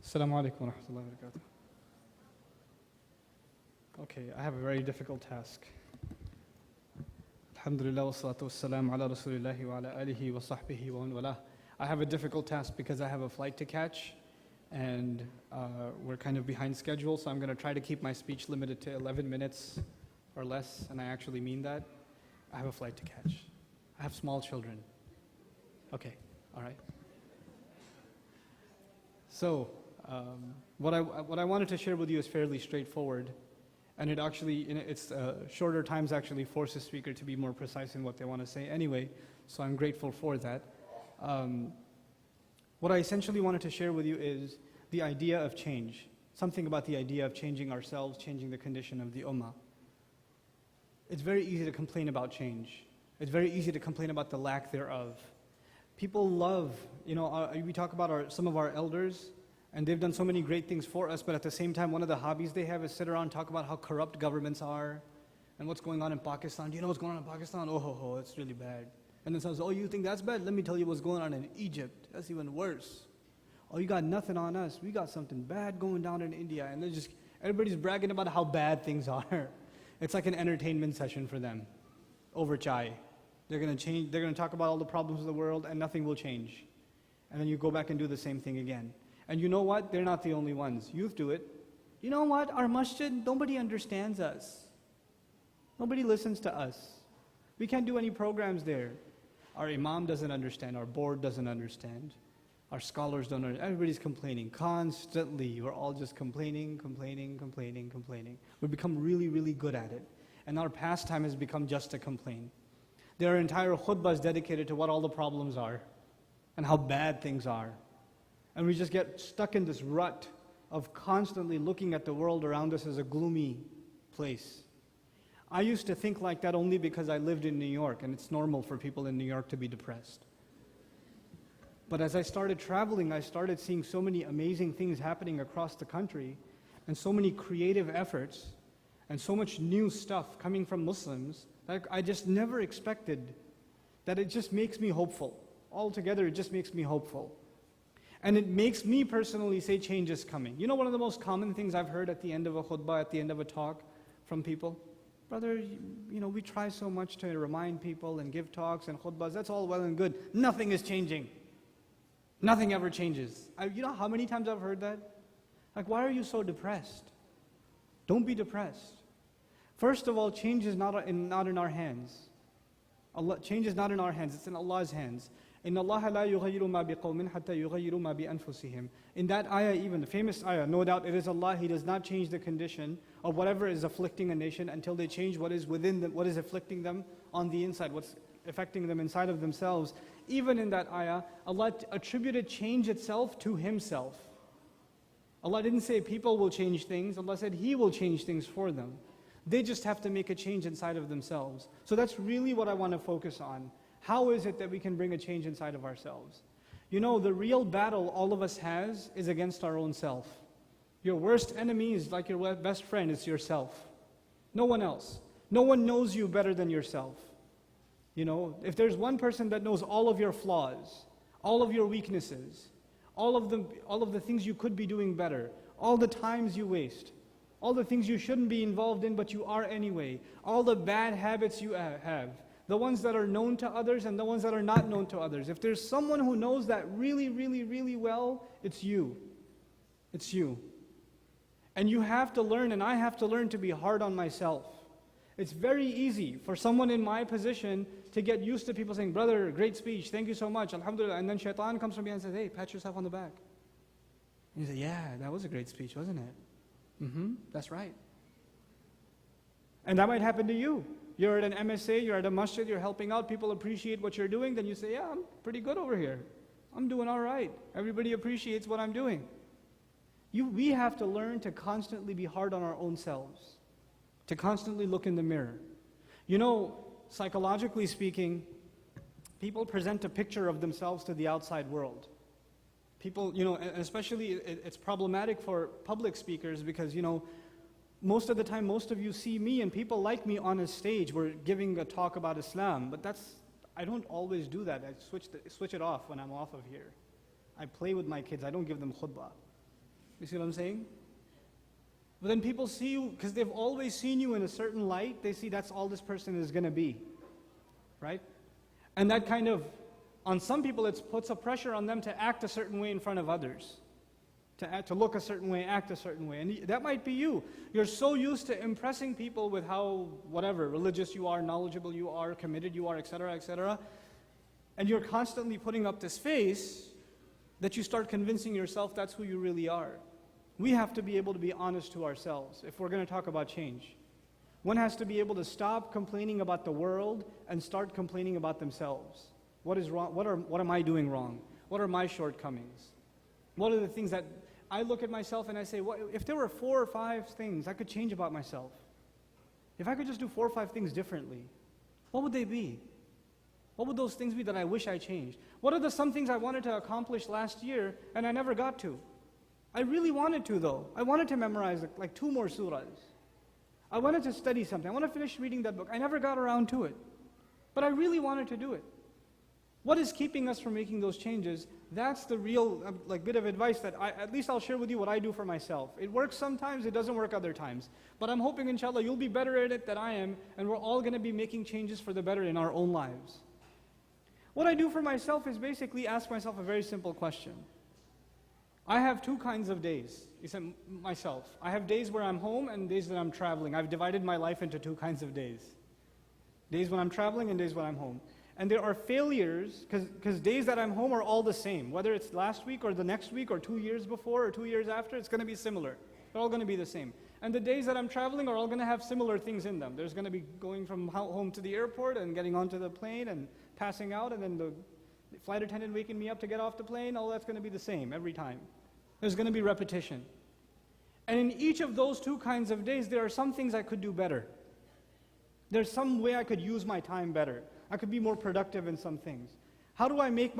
Assalamu alaikum wa rahmatullahi wa barakatuh. Okay, I have a very difficult task. Alhamdulillah wa salatu wa salam ala rasulillahi wa ala alihi wa sahbihi wa man wala. I have a difficult task because I have a flight to catch and we're kind of behind schedule, so I'm going to try to keep my speech limited to 11 minutes or less, and I actually mean that. I have a flight to catch. I have small children. Okay, all right. So, what I wanted to share with you is fairly straightforward, and it actually, it's shorter times actually force a speaker to be more precise in what they want to say anyway, so I'm grateful for that. What I essentially wanted to share with you is the idea of change, something about the idea of changing ourselves, changing the condition of the ummah. It's very easy to complain about change. It's very easy to complain about the lack thereof. People love, we talk about some of our elders, and they've done so many great things for us, but at the same time, one of the hobbies they have is sit around and talk about how corrupt governments are, and what's going on in Pakistan. Do you know what's going on in Pakistan? Oh, it's really bad. And then someone says, oh, you think that's bad? Let me tell you what's going on in Egypt. That's even worse. Oh, you got nothing on us. We got something bad going down in India. And everybody's bragging about how bad things are. It's like an entertainment session for them over chai. They're going to talk about all the problems of the world and nothing will change. And then you go back and do the same thing again. And you know what? They're not the only ones. Youth do it. You know what? Our masjid, nobody understands us. Nobody listens to us. We can't do any programs there. Our imam doesn't understand. Our board doesn't understand. Our scholars don't understand. Everybody's complaining constantly. We're all just complaining. We've become really, really good at it. And our pastime has become just to complain. There are entire khutbahs dedicated to what all the problems are and how bad things are. And we just get stuck in this rut of constantly looking at the world around us as a gloomy place. I used to think like that only because I lived in New York, and it's normal for people in New York to be depressed. But as I started traveling, I started seeing so many amazing things happening across the country, and so many creative efforts, and so much new stuff coming from Muslims that I just never expected, that it just makes me hopeful. Altogether, it just makes me hopeful. And it makes me personally say change is coming. You know one of the most common things I've heard at the end of a khutbah, at the end of a talk from people? Brother, we try so much to remind people and give talks and khutbahs. That's all well and good. Nothing is changing. Nothing ever changes. You know how many times I've heard that? Like, why are you so depressed? Don't be depressed. First of all, change is not in our hands. Change is not in our hands. It's in Allah's hands. إِنَّ اللَّهَ لَا يُغَيِّرُ مَا بِقَوْمٍ حَتَّى يُغَيِّرُوا مَا بِأَنفُسِهِمْ. In that ayah, even the famous ayah, no doubt it is Allah. He does not change the condition of whatever is afflicting a nation until they change what is within them, what is afflicting them on the inside, what's affecting them inside of themselves. Even in that ayah, Allah attributed change itself to Himself. Allah didn't say people will change things. Allah said He will change things for them. They just have to make a change inside of themselves. So that's really what I want to focus on. How is it that we can bring a change inside of ourselves? The real battle all of us has is against our own self. Your worst enemy is like your best friend, it's yourself. No one else. No one knows you better than yourself. If there's one person that knows all of your flaws, all of your weaknesses, all of the things you could be doing better, all the times you waste, all the things you shouldn't be involved in but you are anyway, all the bad habits you have, the ones that are known to others and the ones that are not known to others. If there's someone who knows that really, really, really well, it's you. It's you. And you have to learn, and I have to learn to be hard on myself. It's very easy for someone in my position to get used to people saying, brother, great speech, thank you so much, alhamdulillah. And then shaitan comes from behind and says, hey, pat yourself on the back. And you say, yeah, that was a great speech, wasn't it? That's right. And that might happen to you. You're at an MSA, you're at a masjid, you're helping out, people appreciate what you're doing, then you say, yeah, I'm pretty good over here. I'm doing all right. Everybody appreciates what I'm doing. We have to learn to constantly be hard on our own selves, to constantly look in the mirror. Psychologically speaking, people present a picture of themselves to the outside world. People, especially it's problematic for public speakers because, most of the time, most of you see me and people like me on a stage. We're giving a talk about Islam, but I don't always do that. I switch it off when I'm off of here. I play with my kids. I don't give them khutbah. You see what I'm saying? But then people see you, because they've always seen you in a certain light, they see that's all this person is going to be. Right? And that kind of, on some people, it puts a pressure on them to act a certain way in front of others. To look a certain way, act a certain way. And that might be you. You're so used to impressing people with how, whatever, religious you are, knowledgeable you are, committed you are, etc., etc. And you're constantly putting up this face that you start convincing yourself that's who you really are. We have to be able to be honest to ourselves if we're going to talk about change. One has to be able to stop complaining about the world and start complaining about themselves. What is wrong? What am I doing wrong? What are my shortcomings? What are the things that I look at myself and I say, what, if there were 4 or 5 things I could change about myself, if I could just do 4 or 5 things differently, what would they be? What would those things be that I wish I changed? What are some things I wanted to accomplish last year and I never got to? I really wanted to though. I wanted to memorize like 2 more surahs. I wanted to study something. I want to finish reading that book. I never got around to it. But I really wanted to do it. What is keeping us from making those changes? That's the real bit of advice that at least I'll share with you what I do for myself. It works sometimes, it doesn't work other times. But I'm hoping, inshallah, you'll be better at it than I am, and we're all going to be making changes for the better in our own lives. What I do for myself is basically ask myself a very simple question. I have 2 kinds of days. You said myself. I have days where I'm home and days that I'm traveling. I've divided my life into 2 kinds of days. Days when I'm traveling and days when I'm home. And there are failures, because days that I'm home are all the same. Whether it's last week or the next week or 2 years before or 2 years after, it's going to be similar. They're all going to be the same. And the days that I'm traveling are all going to have similar things in them. There's going to be going from home to the airport and getting onto the plane and passing out, and then the flight attendant waking me up to get off the plane. All that's going to be the same every time. There's going to be repetition. And in each of those 2 kinds of days, there are some things I could do better. There's some way I could use my time better. I could be more productive in some things. How do I make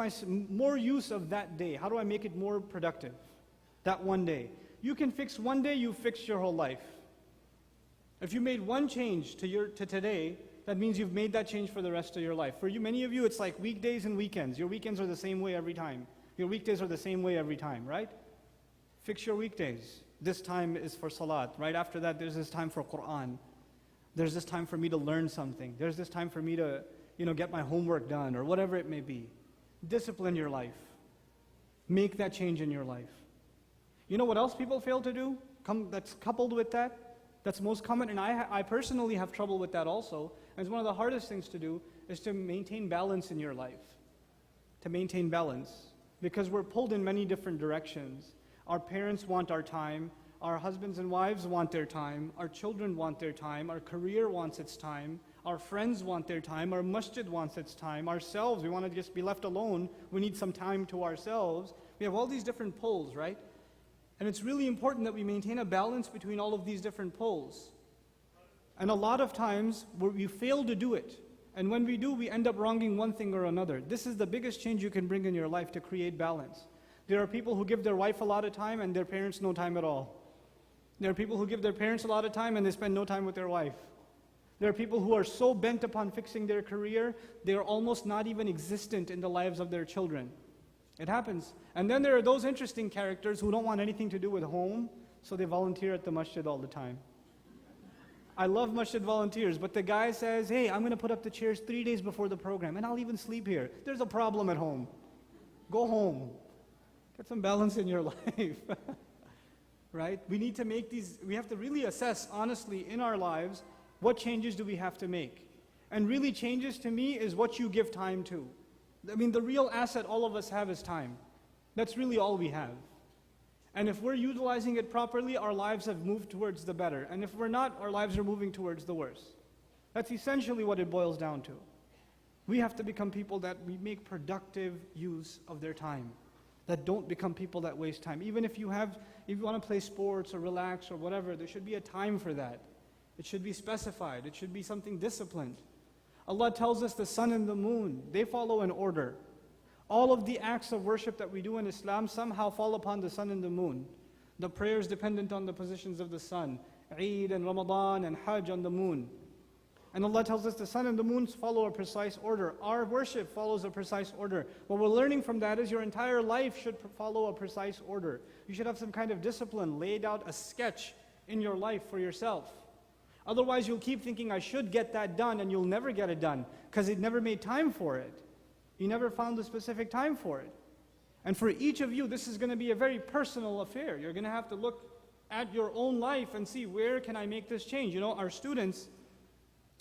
more use of that day? How do I make it more productive? That one day. You can fix one day, you fixed your whole life. If you made one change to today, that means you've made that change for the rest of your life. For you, many of you, it's like weekdays and weekends. Your weekends are the same way every time. Your weekdays are the same way every time, right? Fix your weekdays. This time is for salat. Right after that, there's this time for Quran. There's this time for me to learn something. There's this time for me to get my homework done, or whatever it may be. Discipline your life. Make that change in your life. You know what else people fail to do? That's coupled with that. That's most common, and I personally have trouble with that also. And it's one of the hardest things to do, is to maintain balance in your life. To maintain balance. Because we're pulled in many different directions. Our parents want our time. Our husbands and wives want their time. Our children want their time. Our career wants its time. Our friends want their time. Our masjid wants its time. Ourselves, we want to just be left alone. We need some time to ourselves. We have all these different poles, right? And it's really important that we maintain a balance between all of these different poles. And a lot of times, we fail to do it. And when we do, we end up wronging one thing or another. This is the biggest change you can bring in your life to create balance. There are people who give their wife a lot of time and their parents no time at all. There are people who give their parents a lot of time and they spend no time with their wife. There are people who are so bent upon fixing their career, they are almost not even existent in the lives of their children. It happens. And then there are those interesting characters who don't want anything to do with home, so they volunteer at the masjid all the time. I love masjid volunteers, but the guy says, hey, I'm going to put up the chairs 3 days before the program, and I'll even sleep here. There's a problem at home. Go home. Get some balance in your life. Right? We need to we have to really assess honestly in our lives, what changes do we have to make? And really changes to me is what you give time to. I mean, the real asset all of us have is time. That's really all we have. And if we're utilizing it properly, our lives have moved towards the better. And if we're not, our lives are moving towards the worse. That's essentially what it boils down to. We have to become people that we make productive use of their time. That don't become people that waste time. Even if you want to play sports or relax or whatever, there should be a time for that. It should be specified. It should be something disciplined. Allah tells us the sun and the moon, they follow an order. All of the acts of worship that we do in Islam somehow fall upon the sun and the moon. The prayers dependent on the positions of the sun. Eid and Ramadan and Hajj on the moon. And Allah tells us the sun and the moon follow a precise order. Our worship follows a precise order. What we're learning from that is your entire life should follow a precise order. You should have some kind of discipline, laid out a sketch in your life for yourself. Otherwise, you'll keep thinking, I should get that done, and you'll never get it done because it never made time for it. You never found the specific time for it. And for each of you, this is going to be a very personal affair. You're going to have to look at your own life and see, where can I make this change? You know, our students,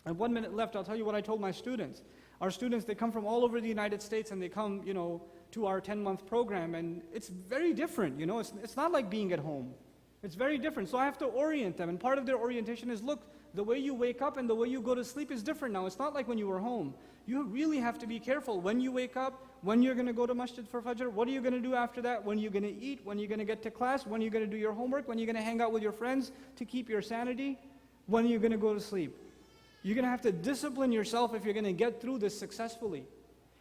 I have 1 minute left, I'll tell you what I told my students. Our students, they come from all over the United States and they come, you know, to our 10-month program, and it's very different, you know. It's not like being at home. It's very different. So I have to orient them, and part of their orientation is, look, the way you wake up and the way you go to sleep is different now. It's not like when you were home. You really have to be careful when you wake up, when you're going to go to masjid for Fajr, what are you going to do after that, when you're going to eat, when you're going to get to class, when you're going to do your homework, when you're going to hang out with your friends to keep your sanity, when you're going to go to sleep. You're going to have to discipline yourself if you're going to get through this successfully.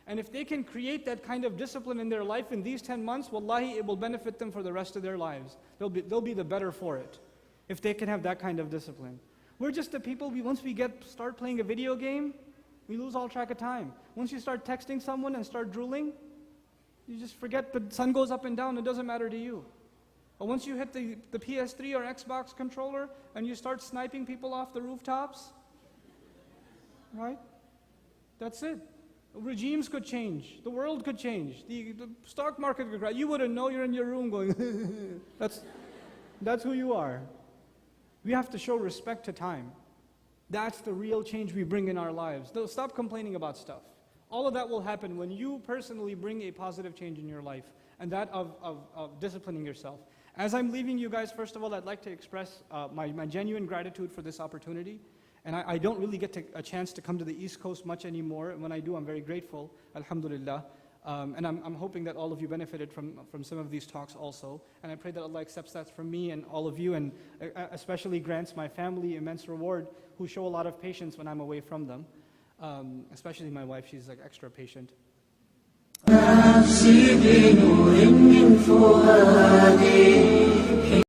And if they can create that kind of discipline in their life in these 10 months, wallahi, it will benefit them for the rest of their lives. They'll be the better for it, if they can have that kind of discipline. We're just the people, once we start playing a video game, we lose all track of time. Once you start texting someone and start drooling, you just forget the sun goes up and down, it doesn't matter to you. But once you hit the PS3 or Xbox controller and you start sniping people off the rooftops, right? That's it. Regimes could change. The world could change. The stock market could crash. You wouldn't know, you're in your room going, that's who you are. We have to show respect to time. That's the real change we bring in our lives. Stop complaining about stuff. All of that will happen when you personally bring a positive change in your life, and that of disciplining yourself. As I'm leaving you guys, first of all, I'd like to express my genuine gratitude for this opportunity. And I don't really get a chance to come to the East Coast much anymore. And when I do, I'm very grateful, alhamdulillah. And I'm hoping that all of you benefited from some of these talks also. And I pray that Allah accepts that from me and all of you, and especially grants my family immense reward, who show a lot of patience when I'm away from them. Especially my wife, she's like extra patient. نفسي بنور من فؤادي